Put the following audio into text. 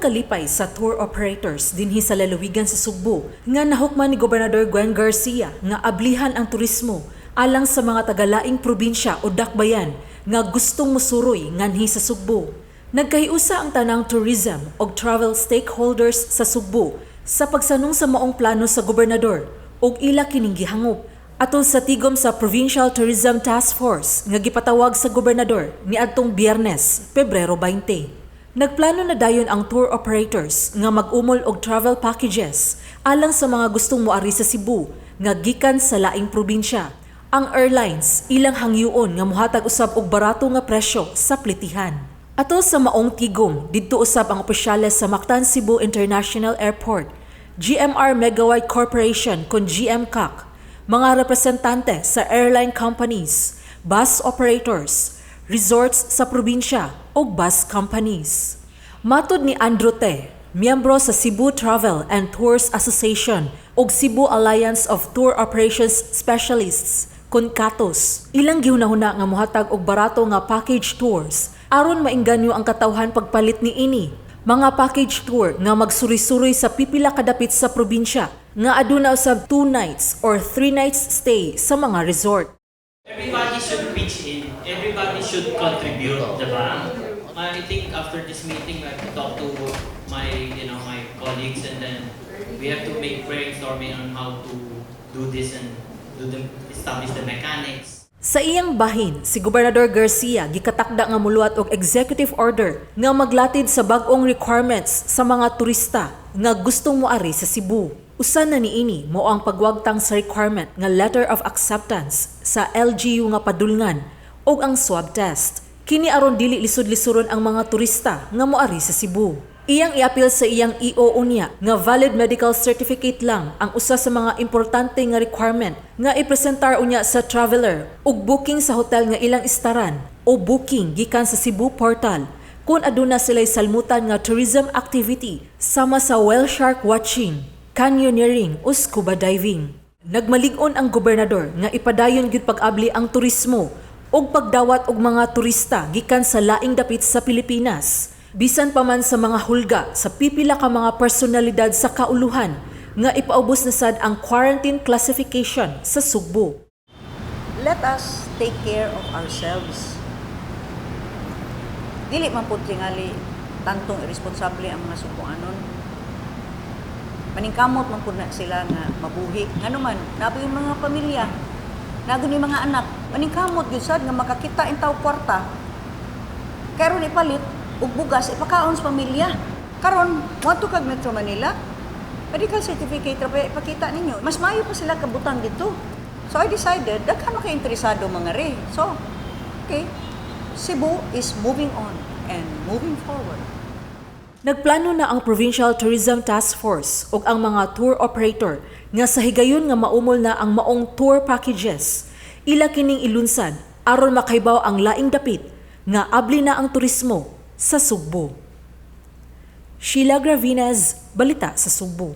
kalipay sa tour operators dinhi sa lalawigan sa Sugbo nga nahukman ni Gobernador Gwen Garcia nga ablihan ang turismo alang sa mga tagalaing probinsya o dakbayan nga gustong musuroy nganhi sa Sugbo. Nagkahiusa ang tanang tourism o travel stakeholders sa Sugbo sa pagsanong sa maong plano sa gobernador ug ila kining gihangop atol sa tigom sa Provincial Tourism Task Force nga gipatawag sa gobernador niadtong Biyernes, Pebrero 20. Nagplano na dayon ang tour operators nga mag-umol og travel packages alang sa mga gustong moari sa Cebu nga gikan sa laing probinsya. Ang airlines ilang hangyoon nga mohatag usab og barato nga presyo sa plitihan. Atol sa maong tigom, didto usab ang opisyales sa Mactan Cebu International Airport, GMR Megawide Corporation kon GMCAC, mga representante sa airline companies, bus operators, resorts sa probinsya o bus companies. Matod ni Andrew Te, miyembro sa Cebu Travel and Tours Association ug Cebu Alliance of Tour Operations Specialists, CONCATOS, ilang gihunahuna nga mohatag og barato nga package tours aron maingganyo ang katawhan pagpalit ni ini. Mga package tour nga magsuri-suri sa pipila kadapit sa probinsya nga aduna usab 2 nights or 3 nights stay sa mga resort. Everybody should pitch in. Everybody should contribute, diba? I think after this meeting, I have to talk to my colleagues, and then we have to make brainstorming on how to do this and establish the mechanics. Sa iyang bahin, si Gobernador Garcia gikatakda nga muluwat og executive order nga maglatid sa bag-ong requirements sa mga turista nga gustong moari sa Cebu. Usa na niini mao ang pagwagtang sa requirement nga letter of acceptance sa LGU nga padulngan ug ang swab test. Kini aron dili lisod-lisoron ang mga turista nga moari sa Cebu. Iyang iapil sa iyang EO unya nga valid medical certificate lang ang usa sa mga importante nga requirement nga ipresentar unya sa traveler ug booking sa hotel nga ilang istaran o booking gikan sa Cebu portal kung aduna sila'y salmutan nga tourism activity sama sa whale shark watching, canyoneering o scuba diving. Nagmalig-on ang gobernador nga ipadayon gyud pag-abli ang turismo ug pagdawat og mga turista gikan sa laing dapit sa Pilipinas. Bisan pa man sa mga hulga sa pipila ka mga personalidad sa kauluhan nga ipaubos na sad ang quarantine classification sa Sugbo. Let us take care of ourselves. Dili man pud tingali tantong irresponsable ang mga Sugboanon. Maningkamot man pud na sila nga mabuhi. Ngano man, nabi yung mga pamilya, nago ni mga anak, maningkamot gyud sad nga makakita in taw kwarta. Karon ipalit ug bugas ipakaon sa pamilya. Karon, moadto kag Metro Manila, medical certificate ra pa ipakita ninyo. Mas maayo pa sila kabutang dito. So I decided, daghan ka interesado mga re. So, okay, Cebu is moving on and moving forward. Nagplano na ang Provincial Tourism Task Force ug ang mga tour operator nga sa higayon nga maumol na ang maong tour packages. Ila kining ilunsan aron makaibaw ang laing dapit nga abli na ang turismo sa Sugbo. Sheila Gravinez, Balita sa Sugbo.